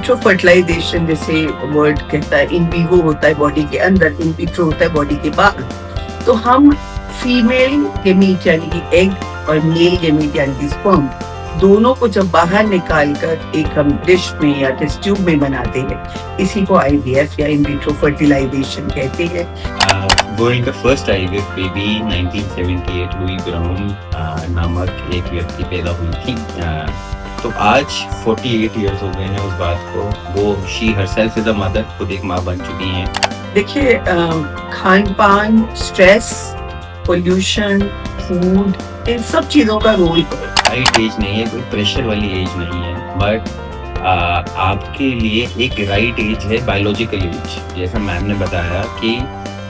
Vitro fertilisation जैसे word कहता है, इन विवो होता है बॉडी के अंदर, इन विट्रो होता है बॉडी के बाहर। तो हम फीमेल गेमीट यानी कि एग और मेल गेमीट यानी कि स्पर्म दोनों को जब बाहर निकाल कर एक हम डिश में या टेस्ट ट्यूब में बनाते हैं, इसी को आईवीएफ या इन विट्रो फर्टिलाइजेशन कहते हैं। During the first IVF baby 1978 Louise Brown नामक एक व्यक्ति पैदा हुई थी। तो आज 48 इयर्स हो गए हैं उस बात को। वो she herself is a mother, खुद एक माँ बन चुकी हैं। देखिए, खान पान, स्ट्रेस, पोल्यूशन, फूड, इन सब चीजों का रोल राइट एज नहीं है, कोई प्रेशर वाली एज नहीं है, बट आपके लिए एक राइट एज है बायोलॉजिकल एज। जैसा मैम ने बताया कि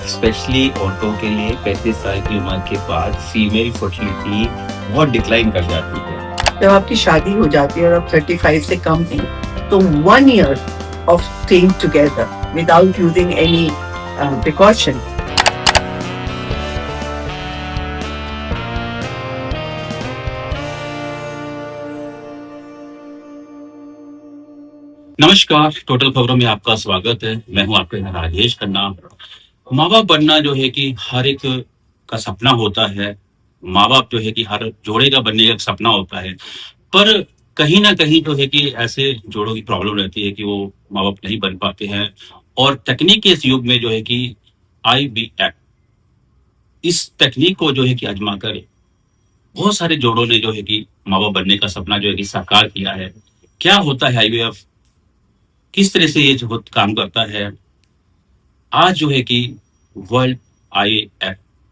स्पेशली औरतों के लिए 35 साल की उम्र के बाद फीमेल फर्टिलिटी बहुत डिक्लाइन कर जाती है। जब आपकी शादी हो जाती है और आप 35 से कम हैं, तो 1 year of staying together without using any precaution. नमस्कार, टोटल खबरों में आपका स्वागत है। मैं हूं आपके यहाँ राजेश खन्ना। माँ बाप बनना जो है कि हर एक का सपना होता है। माँ बाप जो है कि हर जोड़े का बनने का सपना होता है, पर कहीं ना कहीं जो है कि ऐसे जोड़ों की प्रॉब्लम रहती है कि वो माँ बाप नहीं बन पाते हैं। और तकनीक के इस युग में जो है कि IVF, इस तकनीक को जो है कि आजमा कर बहुत सारे जोड़ों ने जो है कि माँ बाप बनने का सपना जो है कि साकार किया है। क्या होता है IVF, किस तरह से ये जो काम करता है, आज जो है कि वर्ल्ड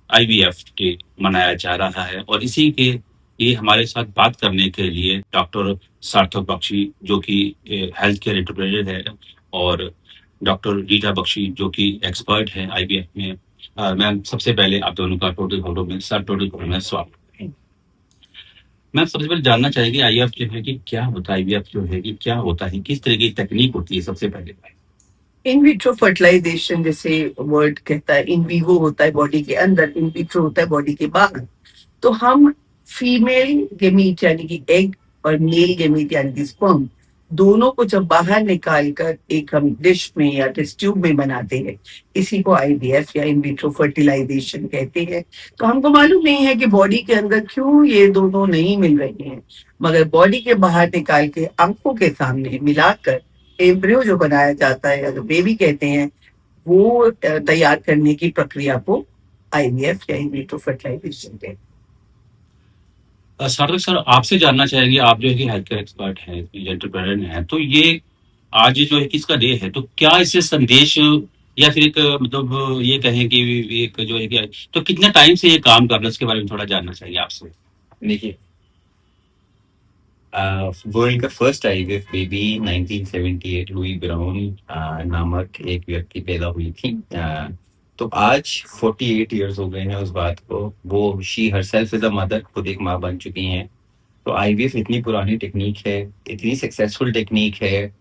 IVF डे मनाया जा रहा है। और इसी के लिए हमारे साथ बात करने के लिए डॉक्टर सार्थक बख्शी जो कि हेल्थ केयर एंटरप्रेन्योर है, और डॉक्टर रीटा बख्शी जो कि एक्सपर्ट है IVF में। मैम, सबसे पहले आप दोनों का टोटल खबरों में स्वागत है। मैं सबसे पहले जानना चाहेंगे IVF जो है कि क्या होता है, IVF जो है कि क्या होता है, किस तरह की तकनीक होती है। सबसे पहले इन विट्रो फर्टिलाइजेशन जैसे वर्ड कहता है, इन विवो होता है बॉडी के अंदर, इन विट्रो होता है बॉडी के बाहर। तो हम फीमेल गेमीट यानी कि एग और मेल गेमीट यानी कि स्पर्म दोनों को जब बाहर निकाल कर एक हम डिश में या टेस्ट ट्यूब में बनाते हैं, इसी को आईवीएफ या इन विट्रो फर्टिलाइजेशन कहते हैं। तो हमको मालूम नहीं है कि बॉडी के अंदर क्यों ये दोनों नहीं मिल रहे हैं, मगर बॉडी के बाहर निकाल के आंखों के सामने मिलाकर एम्ब्रियो जो बनाया जाता है या जो बेबी कहते हैं, वो तैयार करने की प्रक्रिया को आईवीएफ या इन विट्रो फर्टिलाइजेशन कहते हैं। सार्थक सर, आपसे जानना चाहेंगे, आप जो है कि हेल्थ केयर एक्सपर्ट हैं, एंटरप्रेन्योर हैं, तो ये आज जो है किसका डे है, तो क्या इससे संदेश या फिर एक मतलब ये कहें कि एक जो है कि तो कितने टाइम से ये काम कर रहे हैं, उसके बारे में थोड़ा जानना चाहिए आपसे। देखिए, वर्ल्ड का first IVF baby 1978 Louise Brown नामक एक व्यक्ति पैदा हुई थी। तो आज 48 इयर्स हो गए हैं उस बात को। वो she herself is a mother, खुद एक माँ बन चुकी हैं। तो IVF इतनी पुरानी टेक्निक है, इतनी सक्सेसफुल टेक्निक है।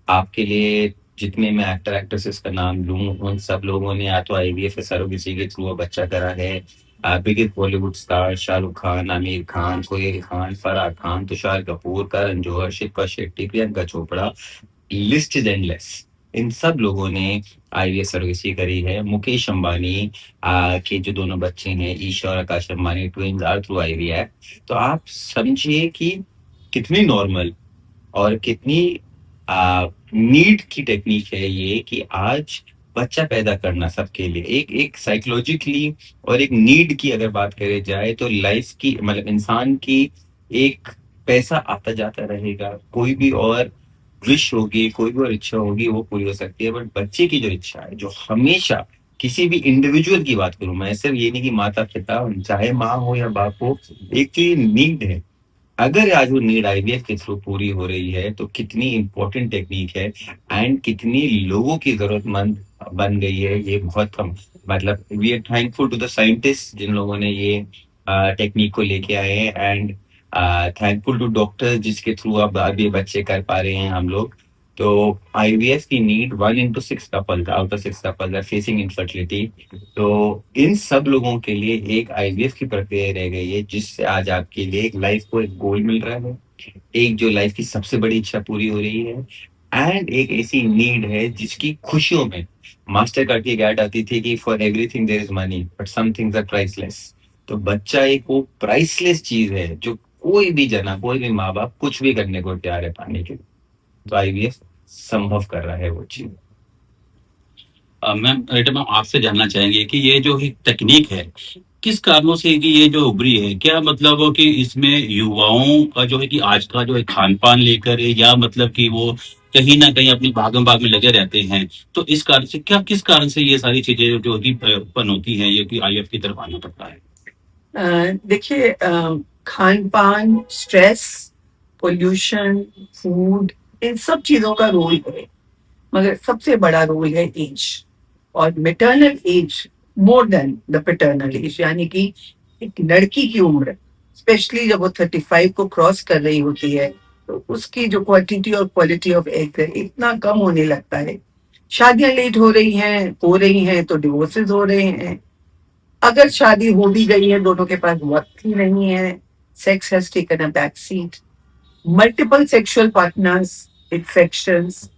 आपके लिए जितने मैं एक्टर एक्ट्रेसेस का नाम लूं, उन सब लोगों ने या तो IVF सरोगेसी के थ्रू बच्चा करा है। Biggest Bollywood star Shahrukh Khan, Aamir Khan, Sohail Khan, Farah Khan, Tusshar Kapoor, Karan Johar, Shilpa Shetty, Priyanka Chopra, list is endless. इन सब लोगों ने IVF सरोगेसी करी है। मुकेश अंबानी के जो दोनों बच्चे हैं, ईशा और Akash Ambani, twins are through IVF। तो आप समझिए कि कितनी नॉर्मल और कितनी नीड की टेक्निक है ये, कि आज बच्चा पैदा करना सबके लिए एक एक साइकोलॉजिकली और एक नीड की अगर बात करी जाए, तो लाइफ की मतलब इंसान की एक पैसा आता जाता रहेगा। कोई भी और विश होगी, कोई भी और इच्छा होगी, वो पूरी हो सकती है, बट बच्चे की जो इच्छा है, जो हमेशा किसी भी इंडिविजुअल की बात करूं मैं, सिर्फ ये नहीं कि माता पिता चाहे माँ हो या बाप हो, एक जो ये नीड है, अगर आज वो नीड IVF के थ्रू पूरी हो रही है, तो कितनी इंपॉर्टेंट टेक्निक है एंड कितनी लोगों की जरूरतमंद बन गई है ये बहुत कम। मतलब we are thankful to the scientist जिन लोगों ने ये टेक्निक को लेके आए हैं, एंड थैंकफुल टू डॉक्टर्स जिसके थ्रू अब ये बच्चे कर पा रहे हैं हम लोग। तो IVF की need 1 in 6 couple out of 6 couple are facing infertility. तो इन सब लोगों के लिए एक IVF की प्रक्रिया रह गई है, जिससे आज आपके लिए एक लाइफ को एक गोल मिल रहा है, एक जो लाइफ की सबसे बड़ी इच्छा पूरी हो रही है, एंड एक ऐसी नीड है जिसकी खुशियों में मास्टर कार्ड की एक ऐड आती थी कि for everything there is money but some things are priceless. तो बच्चा एक वो प्राइसलेस चीज है जो कोई भी जना, कोई भी माँ बाप कुछ भी करने को तैयार है पाने के लिए। तो आईवीएफ संभव कर रहा है वो चीज। मैम बेटा, मैम आपसे जानना चाहेंगे कि ये जो एक तकनीक है, किस कारणों से कि ये जो उभरी है, क्या मतलब हो कि इसमें युवाओं का जो है कि आज का जो है खान पान लेकर है, या मतलब कि वो कहीं ना कहीं अपनी भागम भाग में लगे रहते हैं, तो इस कारण से क्या, किस कारण से ये सारी चीजें जो कि उत्पन्न होती हैं, ये कि आईएफ की तरफ आना पड़ता है? देखिए, खान पान, स्ट्रेस, पोल्यूशन, फूड, इन सब चीजों का रोल है, मगर सबसे बड़ा रोल है एज। और maternal age more than the paternal age, यानी कि एक लड़की की उम्र, स्पेशली जब वो 35 को क्रॉस कर रही होती है, तो उसकी जो क्वांटिटी और क्वालिटी ऑफ एग है इतना कम होने लगता है। शादियां लेट हो रही हैं तो डिवोर्सेस हो रहे हैं। अगर शादी हो भी गई है, दोनों के पास वक्त ही नहीं है, sex has taken a back seat, multiple sexual partners, infections,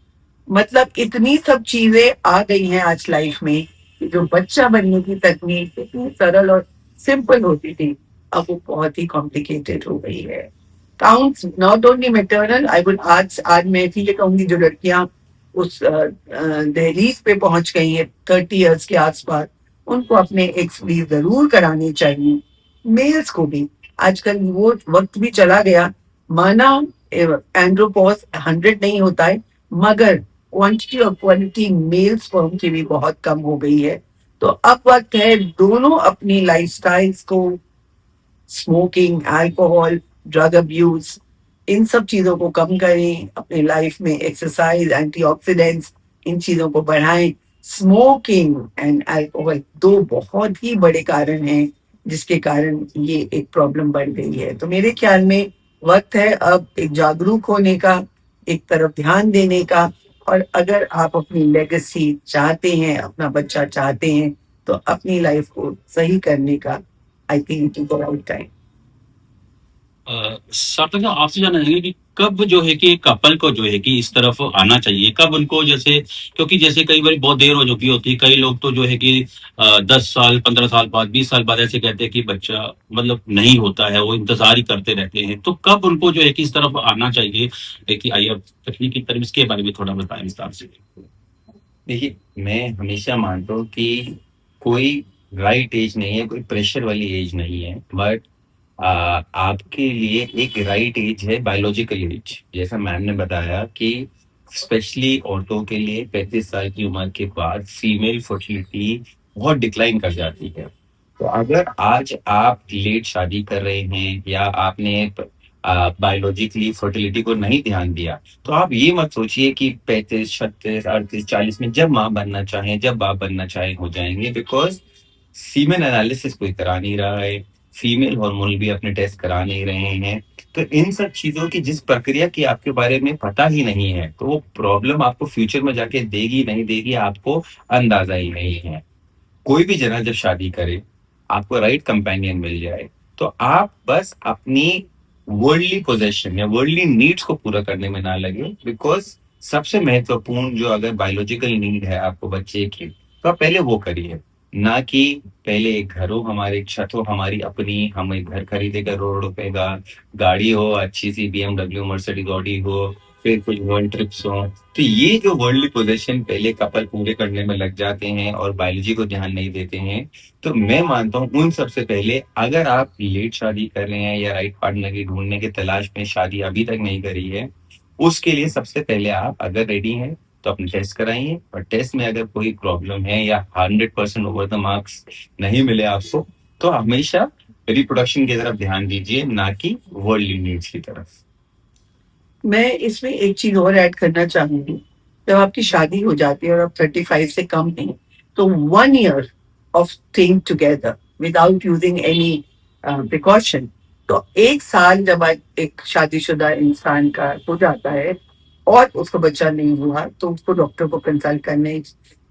मतलब इतनी सब चीजें आ गई हैं आज लाइफ में कि जो बच्चा बनने की तकनीक इतनी सरल और सिंपल होती थी, अब वो बहुत ही कॉम्प्लिकेटेड हो गई है। Counts not only maternal, I would आज मैं इसीलिए कहूंगी जो लड़कियां उस दहलीज पे पहुंच गई है 30 इयर्स के आसपास, उनको अपने एक्सपीरियंस जरूर कराने चाहिए। मेल्स को भी आजकल वो वक्त भी चला गया, माना एंड्रोपॉज 100 नहीं होता है, मगर क्वांटिटी और क्वालिटी मेल स्पर्म की भी बहुत कम हो गई है। तो अब वक्त है दोनों अपनी लाइफस्टाइल्स को, स्मोकिंग, अल्कोहल, ड्रग अब्यूज, इन सब चीजों को कम करें, अपने लाइफ में एक्सरसाइज, एंटीऑक्सीडेंट्स, इन चीजों को बढ़ाएं। स्मोकिंग एंड अल्कोहल दो बहुत ही बड़े कारण हैं जिसके कारण ये एक प्रॉब्लम बढ़ गई है। तो मेरे ख्याल में वक्त है अब एक जागरूक होने का, एक तरफ ध्यान देने का। और अगर आप अपनी लेगेसी चाहते हैं, अपना बच्चा चाहते हैं, तो अपनी लाइफ को सही करने का I think it is the right time. सार्थक साहब, आपसे जानना चाहेंगे कि कब जो है कि कपल को जो है कि इस तरफ आना चाहिए, कब उनको, जैसे क्योंकि जैसे कई बार बहुत देर हो चुकी होती है, कई लोग तो जो है कि 10 साल 15 साल बाद 20 साल बाद ऐसे कहते हैं कि बच्चा मतलब नहीं होता है, वो इंतजार ही करते रहते हैं, तो कब उनको जो है कि इस तरफ आना चाहिए कि आइए अब तकनीक की तरफ, इसके बारे में थोड़ा बताएं विस्तार से। देखिए, मैं हमेशा मानता हूँ कि कोई राइट एज नहीं है, कोई प्रेशर वाली एज नहीं है, बट आपके लिए एक राइट एज है बायोलॉजिकल एज। जैसा मैम ने बताया कि स्पेशली औरतों के लिए 35 साल की उम्र के बाद फीमेल फर्टिलिटी बहुत डिक्लाइन कर जाती है। तो अगर आज आप लेट शादी कर रहे हैं या आपने बायोलॉजिकली फर्टिलिटी को नहीं ध्यान दिया, तो आप ये मत सोचिए कि 35 36 38 40 में जब माँ बनना चाहें, जब बाप बनना चाहें हो जाएंगे, बिकॉज सीमेन एनालिसिस कोई करा नहीं रहा है, फीमेल हार्मोन भी अपने टेस्ट करा नहीं रहे हैं। तो इन सब चीजों की जिस प्रक्रिया की आपके बारे में पता ही नहीं है, तो वो प्रॉब्लम आपको फ्यूचर में जाके देगी नहीं देगी आपको अंदाजा ही नहीं है। कोई भी जना जब शादी करे, आपको राइट कंपेनियन मिल जाए, तो आप बस अपनी वर्ल्डली पोजेशन या वर्ल्डली नीड्स को पूरा करने में ना लगे, बिकॉज सबसे महत्वपूर्ण जो अगर बायोलॉजिकल नीड है आपको बच्चे की, तो आप पहले वो करिए, ना कि पहले एक घर हो, हमारे एक छत हो हमारी अपनी, हम एक घर खरीदे करोड़ रुपए का, गाड़ी हो अच्छी सी BMW मर्सिडीज ऑडी हो, फिर कुछ वर्ल्ड ट्रिप्स हो। तो ये जो वर्ल्डली पोजेशन पहले कपल पूरे करने में लग जाते हैं और बायोलॉजी को ध्यान नहीं देते हैं, तो मैं मानता हूँ उन सबसे पहले अगर आप लेट शादी कर रहे हैं या राइट पार्टनर की ढूंढने की तलाश में शादी अभी तक नहीं करी है, उसके लिए सबसे पहले आप अगर रेडी हैं तो अपने टेस्ट कराइए, और टेस्ट में अगर कोई प्रॉब्लम है या 100% ओवर द मार्क्स नहीं मिले आपको, तो हमेशा रिप्रोडक्शन की तरफ ध्यान दीजिए, ना कि वर्ल्डली नीड्स की तरफ। मैं इसमें एक चीज और ऐड करना चाहूंगी। जब आपकी शादी हो जाती है और आप 35 से कम नहीं, तो 1 year of staying together without using any precaution, तो 1 साल जब एक शादीशुदा इंसान का हो जाता है और उसको बच्चा नहीं हुआ, तो उसको डॉक्टर को कंसल्ट करने,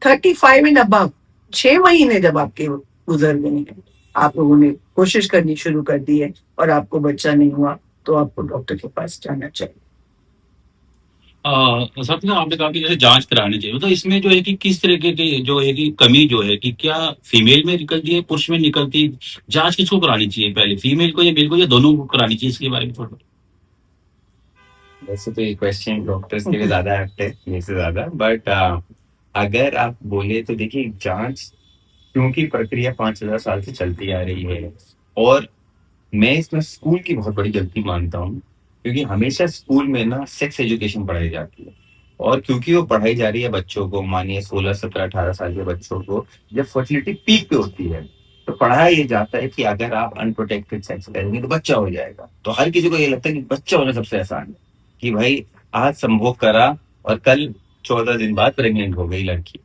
35 एंड अबव, 6 महीने जब आपके गुजर गए हैं, आप लोगों ने कोशिश करनी शुरू कर दी है और आपको बच्चा नहीं हुआ, तो आपको डॉक्टर के पास जाना चाहिए। साथ में आपने कहा कि जैसे जांच करानी चाहिए, तो इसमें जो है कि किस तरीके की जो है कि कमी जो है कि क्या फीमेल में निकलती है, पुरुष में निकलती है? जांच किसको करानी चाहिए पहले, फीमेल को या मेल को, या दोनों को करानी चाहिए? इसके बारे में थोड़ा। वैसे तो ये क्वेश्चन डॉक्टर्स के लिए ज्यादा एप्ट है मेरे से ज्यादा, बट अगर आप बोले तो देखिए, जांच क्योंकि प्रक्रिया 5,000 साल से चलती आ रही है, और मैं इसमें स्कूल की बहुत बड़ी गलती मानता हूँ, क्योंकि हमेशा स्कूल में ना सेक्स एजुकेशन पढ़ाई जाती है, और क्योंकि वो पढ़ाई जा रही है बच्चों को, मानिए 16, 17, 18 साल के बच्चों को, जब फर्टिलिटी पीक पे होती है, तो पढ़ाया ये जाता है कि अगर आप अनप्रोटेक्टेड सेक्स करेंगे तो बच्चा हो जाएगा। तो हर किसी को ये लगता है कि बच्चा होना सबसे आसान है, कि भाई आज संभोग करा और कल 14 दिन बाद प्रेग्नेंट हो गई लड़की।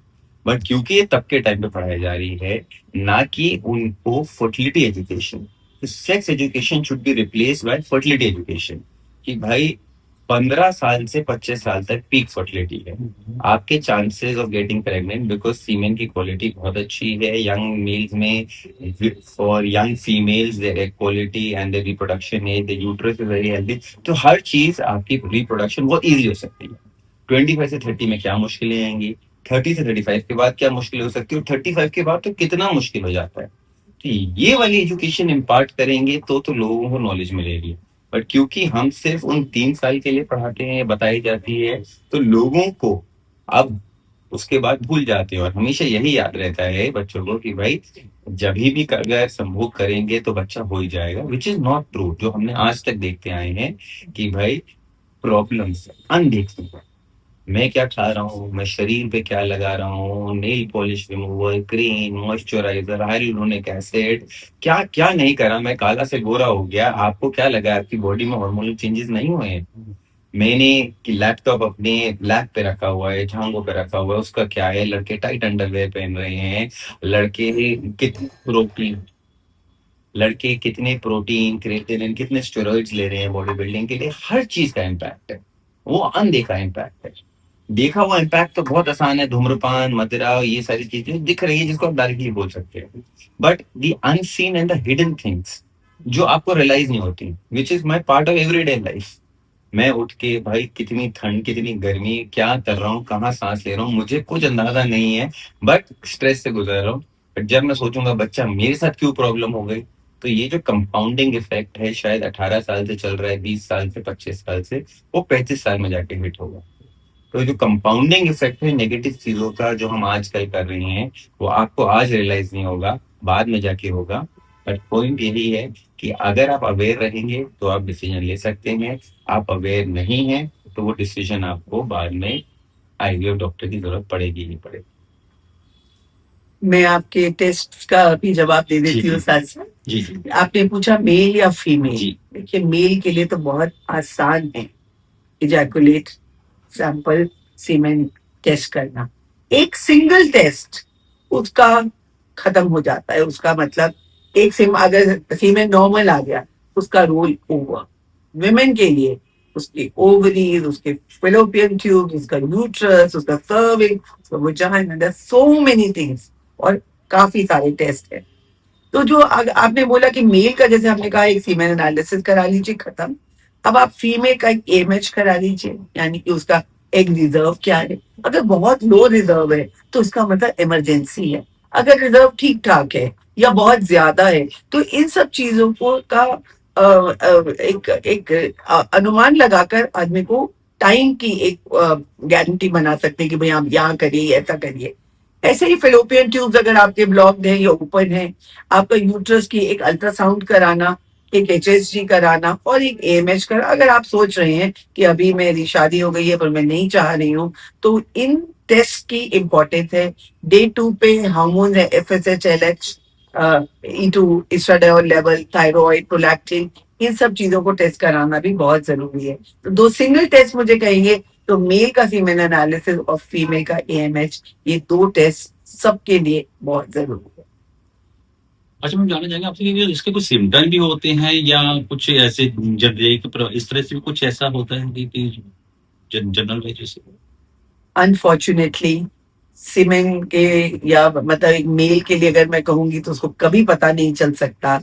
बट क्योंकि ये तब के टाइम पे पढ़ाई जा रही है, ना कि उनको fertility education, sex education should be replace by fertility education, कि भाई 15 साल से 25 साल तक पीक फर्टिलिटी है, आपके chances of getting pregnant, because semen की क्वालिटी बहुत अच्छी है यंग मेल्स में, for young females their egg quality and their reproduction age, the uterus is very healthy. तो हर चीज आपकी रिप्रोडक्शन बहुत इजी हो सकती है। 25 से 30 में क्या मुश्किलें आएंगी, 30 से 35 के बाद क्या मुश्किल हो सकती है, और 35 के बाद तो कितना मुश्किल हो जाता है। तो ये वाली एजुकेशन इम्पार्ट करेंगे तो लोगों को नॉलेज मिलेगी। बट क्योंकि हम सिर्फ उन 3 साल के लिए पढ़ाते हैं, बताई जाती है, तो लोगों को अब उसके बाद भूल जाते हैं, और हमेशा यही याद रहता है बच्चों को कि भाई जब भी अगर संभोग करेंगे तो बच्चा हो ही जाएगा, विच इज नॉट ट्रू। जो हमने आज तक देखते आए हैं कि भाई प्रॉब्लम्स अनदेखी, मैं क्या खा रहा हूँ, मैं शरीर पे क्या लगा रहा हूँ, nail polish remover, cream, moisturiser, hyaluronic acid, क्या क्या नहीं करा, मैं काला से गोरा हो गया। आपको क्या लगा आपकी बॉडी में हार्मोनल चेंजेस नहीं हुए हैं? मैंने कि लैपटॉप अपने लैप पे रखा हुआ है, झांगों पे रखा हुआ है, उसका क्या है? लड़के टाइट अंडरवेयर पहन रहे हैं, लड़के कितनी प्रोटीन लड़के कितने प्रोटीन, क्रिएटिनिन, कितने स्टेरॉइड्स ले रहे हैं बॉडी बिल्डिंग के लिए, हर चीज का इम्पैक्ट है। वो अनदेखा इम्पैक्ट है। देखा हुआ इम्पैक्ट तो बहुत आसान है, धूम्रपान, मदिरा, ये सारी चीजें दिख रही है जिसको आप डायरेक्टली बोल सकते हैं। But the unseen and the hidden things जो आपको रियलाइज नहीं होती, which is my part of everyday life. मैं उठ के भाई कितनी ठंड, कितनी गर्मी, क्या कर रहा हूँ, कहाँ सांस ले रहा हूँ, मुझे कुछ अंदाजा नहीं है, बट स्ट्रेस से गुजर रहा हूँ। बट जब मैं सोचूंगा बच्चा मेरे साथ क्यों प्रॉब्लम हो गई, तो ये जो कंपाउंडिंग इफेक्ट है, शायद 18 साल से चल रहा है, 20 साल से, 25 साल से, वो 35 साल में जाके हिट होगा। तो जो कंपाउंडिंग इफेक्ट है नेगेटिव चीजों का जो हम आजकल कर रहे हैं, वो आपको आज रियलाइज नहीं होगा, बाद में जाके होगा। बट पॉइंट यही है कि अगर आप अवेयर रहेंगे तो आप डिसीजन ले सकते हैं, आप अवेयर नहीं है तो वो डिसीजन आपको बाद में आईवीएफ डॉक्टर की जरूरत पड़ेगी ही पड़ेगी। मैं आपके टेस्ट का भी जवाब दे जी देती हूँ जी साथ साथ। जी जी आपने पूछा मेल या फीमेल। जी देखिए, मेल के लिए तो बहुत आसान है इजैकुलेट सैंपल सीमेन टेस्ट करना। एक सिंगल टेस्ट उसका खत्म हो जाता है। उसका मतलब एक सिम अगर सीमेन नॉर्मल आ गया, उसका रोल ओवर। विमेन के लिए उसके ओवरीज, उसके फेलोपियन ट्यूब, उसका यूट्रस, उसका सर्विंग, उसका vagina, there so many things, और काफी सारे टेस्ट है। तो जो आपने बोला कि मेल का, जैसे हमने कहा एक सीमेन एनालिसिस करा लीजिए, खत्म। अब आप फीमेल का एक एमएच करा लीजिए, यानी कि उसका एग रिजर्व क्या है। अगर बहुत लो रिजर्व है तो उसका मतलब इमरजेंसी है। अगर रिजर्व ठीक ठाक है या बहुत ज्यादा है, तो इन सब चीजों को का एक अनुमान लगाकर आदमी को टाइम की एक गारंटी बना सकते हैं कि भाई आप यहाँ करिए, ऐसा करिए। ऐसे ही फेलोपियन ट्यूब्स अगर आपके ब्लॉक्ड है या ओपन है, आपका यूट्रस की एक अल्ट्रासाउंड कराना, एक एचएसजी कराना और एक एएमएच करा। अगर आप सोच रहे हैं कि अभी मेरी शादी हो गई है पर मैं नहीं चाह रही हूँ, तो इन टेस्ट की इम्पोर्टेंस है। डे 2 पे हार्मोन है, FSH, LH, E2, estradiol level, thyroid, prolactin, इन सब चीजों को टेस्ट कराना भी बहुत जरूरी है। तो दो सिंगल टेस्ट मुझे कहेंगे तो मेल का सीमेन एनालिसिस और फीमेल का एएमएच, ये दो टेस्ट सबके लिए बहुत जरूरी है। अच्छा, मैं जानना चाहेंगे आपसे कि इसके कुछ सिम्टम भी होते हैं, या कुछ ऐसे जनरिक इस तरह से भी कुछ ऐसा होता है कि जनरल वजह से? अनफॉर्चुनेटली सीमेन के, या मतलब एक मेल के लिए अगर मैं कहूंगी तो उसको कभी पता नहीं चल सकता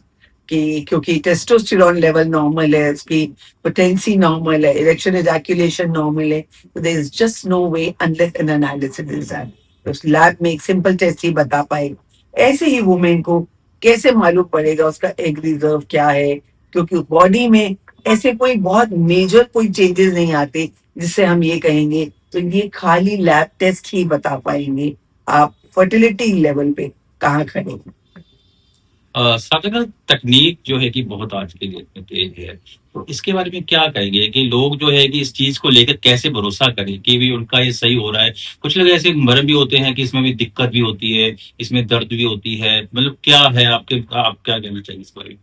कि क्योंकि टेस्टोस्टेरोन लेवल नॉर्मल है, उसकी पोटेंसी नॉर्मल है, इरेक्शन एजैक्यूलेशन नॉर्मल है, तो there is just no way unless an analysis is done. तो लैब में एक सिंपल टेस्ट ही बता पाए। ऐसे ही वुमेन को कैसे मालूम पड़ेगा उसका एग रिजर्व क्या है, क्योंकि बॉडी में ऐसे कोई बहुत मेजर कोई चेंजेस नहीं आते जिससे हम ये कहेंगे, तो ये खाली लैब टेस्ट ही बता पाएंगे आप फर्टिलिटी लेवल पे कहाँ खड़े हैं। साधना तकनीक जो है कि बहुत आज के डेट में तेज है, तो इसके बारे में क्या कहेंगे कि लोग जो है कि इस चीज को लेकर कैसे भरोसा करें कि भी उनका ये सही हो रहा है? कुछ लोग ऐसे मर्म भी होते हैं कि इसमें भी दिक्कत भी होती है, इसमें दर्द भी होती है, मतलब क्या है आपके, आप क्या कहना चाहिए इस बारे में?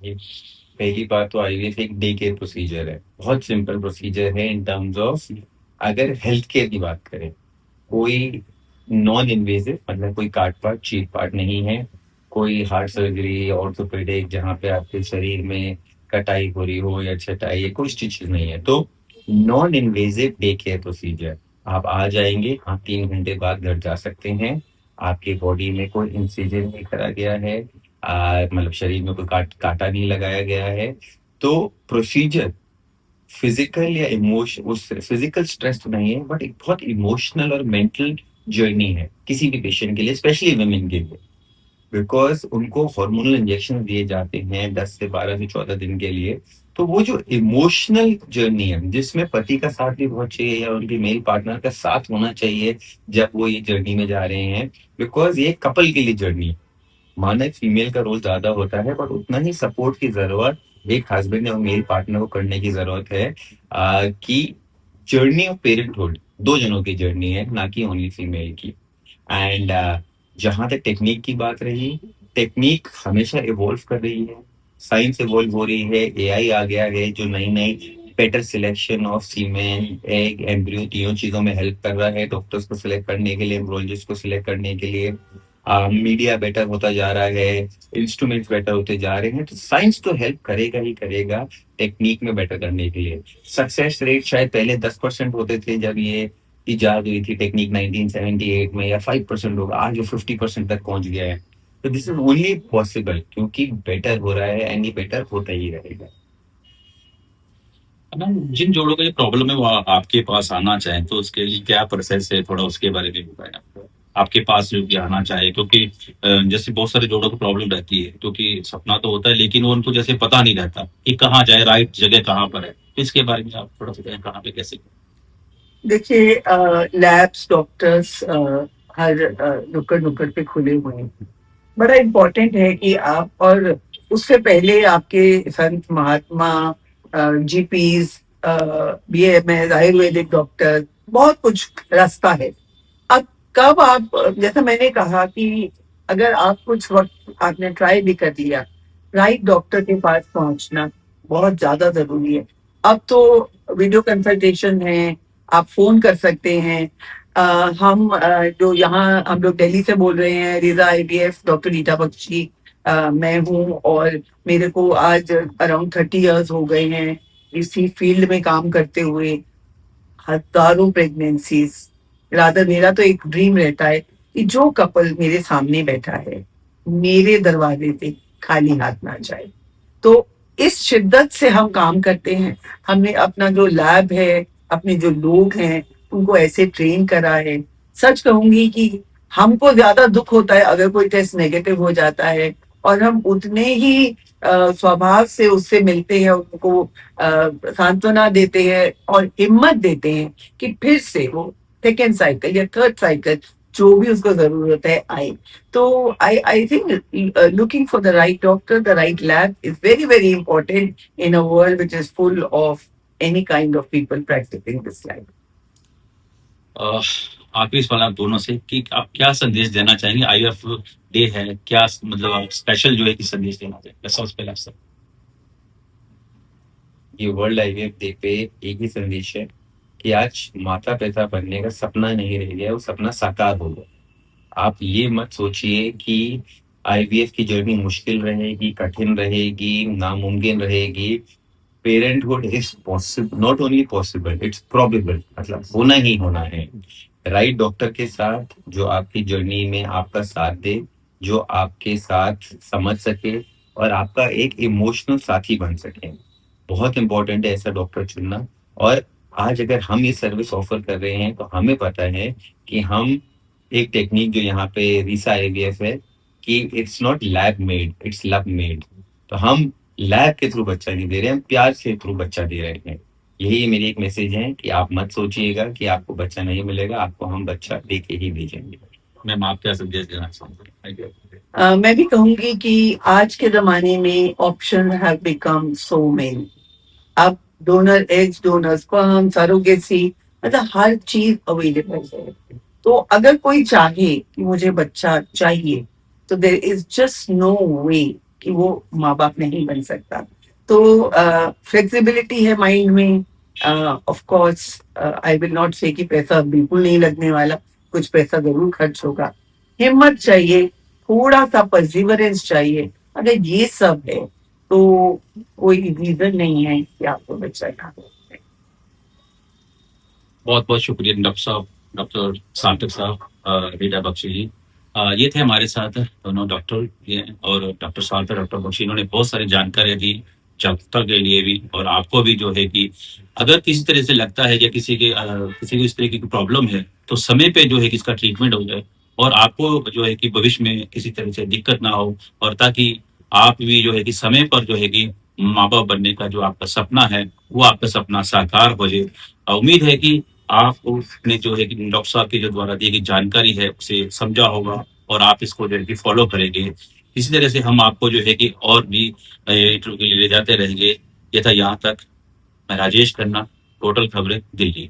ये पहली बात तो आईवीएफ एक डे केयर प्रोसीजर है, बहुत सिंपल प्रोसीजर है इन टर्म्स ऑफ अगर हेल्थ केयर की बात करें, कोई नॉन इन्वेजिव मतलब कोई काट पार्ट चीट पार्ट नहीं है, कोई हार्ट सर्जरी ऑर्थोपेडिक जहाँ पे आपके शरीर में कटाई हो रही हो या छटाई या कोई स्टिचेस नहीं है, तो non invasive day care procedure आप आ जाएंगे, आप 3 घंटे बाद घर जा सकते हैं। आपके बॉडी में कोई इंसिजन नहीं करा गया है, मतलब शरीर में कोई काटा नहीं लगाया गया है, तो प्रोसीजर फिजिकल या इमोशन उस फिजिकल स्ट्रेस तो नहीं है, बट एक बहुत इमोशनल और मेंटल जर्नी है किसी भी पेशेंट के लिए, स्पेशली वुमेन के लिए, बिकॉज उनको हार्मोनल इंजेक्शन दिए जाते हैं 10 से 12 से 14 दिन के लिए। तो वो जो इमोशनल जर्नी है जिसमें पति का साथ भी बहुत चाहिए या उनके मेल पार्टनर का साथ होना चाहिए जब वो ये जर्नी में जा रहे हैं, बिकॉज ये कपल के लिए जर्नी है। माना फीमेल का रोल ज्यादा होता है, बट उतना ही सपोर्ट की जरूरत एक हस्बैंड और मेल पार्टनर को करने की जरूरत है, कि जर्नी ऑफ पेरेंटहुड 2 जनों की जर्नी है, ना कि ओनली फीमेल की। एंड जहां तक टेक्निक की बात रही, टेक्निक हमेशा इवॉल्व कर रही है, साइंस इवॉल्व हो रही है, एआई आ गया है जो नई नई better selection of semen egg embryo तीनों चीजों में हेल्प कर रहा है, डॉक्टर्स को सिलेक्ट करने के लिए, एम्ब्रोलॉजिस्ट को सिलेक्ट करने के लिए। मीडिया बेटर होता जा रहा है, इंस्ट्रूमेंट्स बेटर होते जा रहे हैं, तो साइंस तो हेल्प करेगा ही करेगा टेक्निक में बेटर करने के लिए। सक्सेस रेट शायद पहले 10% होते थे जब ये इजाद हुई थी टेक्निक 1978 में, या 5% होगा, आज वो 50% तक पहुंच गया है। तो दिस इज ओनली पॉसिबल क्योंकि बेटर हो रहा है एंड ये बेटर होता ही रहेगा। मैम, जिन जोड़ों का ये प्रॉब्लम है वो आपके पास आना चाहें तो उसके लिए क्या प्रोसेस है, थोड़ा उसके बारे में बताएं आपको। आपके पास जो भी आना चाहे, क्योंकि जैसे बहुत सारे जोड़ों को प्रॉब्लम रहती है, क्योंकि सपना तो होता है लेकिन वो उनको जैसे पता नहीं रहता कि कहाँ जाए, राइट जगह कहाँ पर है, तो इसके बारे में आप थोड़ा बताएं कहाँ पे कैसे। देखिए, लैब्स डॉक्टर्स हर नुक्कड़ नुक्कड़ पे खुले हुए हैं। बड़ा इम्पोर्टेंट है कि आप, और उससे पहले आपके संत महात्मा, जीपीज, बीएमएस, आयुर्वेदिक डॉक्टर, बहुत कुछ रास्ता है। अब कब आप, जैसा मैंने कहा कि अगर आप कुछ वक्त आपने ट्राई भी कर लिया, राइट डॉक्टर के पास पहुंचना बहुत ज्यादा जरूरी है। अब तो वीडियो कंसल्टेशन है, आप फोन कर सकते हैं। जो यहाँ हम लोग दिल्ली से बोल रहे हैं, रिजा आईवीएफ, डॉक्टर रीटा बख्शी मैं हूँ, और मेरे को आज अराउंड 30 इयर्स हो गए हैं इसी फील्ड में काम करते हुए। हजारों प्रेगनेंसीज, रादर मेरा तो एक ड्रीम रहता है कि जो कपल मेरे सामने बैठा है मेरे दरवाजे से खाली हाथ ना जाए। तो इस शिद्दत से हम काम करते हैं। हमने अपना जो लैब है, अपने जो लोग हैं, उनको ऐसे ट्रेन करा है। सच कहूंगी कि हमको ज्यादा दुख होता है अगर कोई टेस्ट नेगेटिव हो जाता है, और हम उतने ही स्वभाव से उससे मिलते हैं, उनको सांत्वना देते हैं और हिम्मत देते हैं कि फिर से वो सेकेंड साइकिल या थर्ड साइकिल जो भी उसको जरूरत है आए। तो I think looking for the right doctor, the right lab is very very important in a world which is full of any kind of people practicing this life. आखिरी सवाल आप दोनों से कि आप क्या संदेश देना चाहेंगे, आईवीएफ डे है, क्या मतलब आप स्पेशल जो है कि संदेश देना चाहेंगे? सबसे पहले आप सब। ये वर्ल्ड आईवीएफ डे पे एक ही संदेश है कि आज माता पिता बनने का सपना नहीं रह गया, वो सपना साकार होगा। आप ये मत सोचिए कि आईवीएफ की जर्नी मुश्किल रहेगी, कठिन रहेगी, नामुमकिन रहेगी। Parenthood is possible, not only possible, it's probable, मतलब होना ही होना है। राइट डॉक्टर के साथ जो आपकी जर्नी में आपका साथ दे, जो आपके साथ समझ सके और आपका एक इमोशनल साथी बन सके। बहुत इम्पोर्टेंट है ऐसा डॉक्टर चुनना। और आज अगर हम ये सर्विस ऑफर कर रहे हैं तो हमें पता है कि हम एक टेक्निक जो यहाँ पे रीसा आईवीएफ है कि it's not lab made, it's love made. तो हम लैब के थ्रू बच्चा नहीं दे रहे, हम प्यार के थ्रू बच्चा दे रहे हैं। यही मेरी एक मैसेज है कि आप मत सोचिएगा कि आपको बच्चा नहीं मिलेगा, आपको हम बच्चा दे के ही भेजेंगे। मैम आप क्या संदेश देना चाहूंगी? Thank you. मैं भी कहूंगी कि आज के जमाने में option have become so many. अब donor eggs, donor sperm, surrogacy, मतलब हर चीज अवेलेबल है। तो अगर कोई चाहे कि मुझे बच्चा चाहिए, तो देर इज जस्ट नो वे कि वो माँ बाप नहीं बन सकता। तो फ्लेक्सिबिलिटी है माइंड में। Of course I will not से कि पैसा बिल्कुल नहीं लगने वाला, कुछ पैसा जरूर खर्च होगा। हिम्मत चाहिए, थोड़ा सा परसिवरेंस चाहिए। अगर ये सब है तो कोई रीजन नहीं है कि आपको बच्चा ना हो। बहुत बहुत शुक्रिया डॉक्टर साहब, डॉक्टर सार्थक साहब, रीटा बख्शी जी। ये थे हमारे साथ दोनों डॉक्टर ये, और डॉक्टर सार्थक, डॉक्टर बख्शी, इन्होंने बहुत सारी जानकारी दी जागरूकता के लिए भी, और आपको भी जो है कि अगर किसी तरह से लगता है या किसी को इस तरह की प्रॉब्लम है तो समय पे जो है कि इसका ट्रीटमेंट हो जाए, और आपको जो है कि भविष्य में किसी तरह से दिक्कत ना हो, और ताकि आप भी जो है कि समय पर जो है कि माँ बाप बनने का जो आपका सपना है वो आपका सपना साकार हो जाए। उम्मीद है कि आपने जो है कि डॉक्टर साहब के जो द्वारा दी गई जानकारी है उसे समझा होगा, और आप इसको जो है कि फॉलो करेंगे। इसी तरह से हम आपको जो है कि और भी इंटरव्यू के लिए ले जाते रहेंगे। ये था यहाँ तक। मैं राजेश खन्ना, टोटल खबरें, दिल्ली।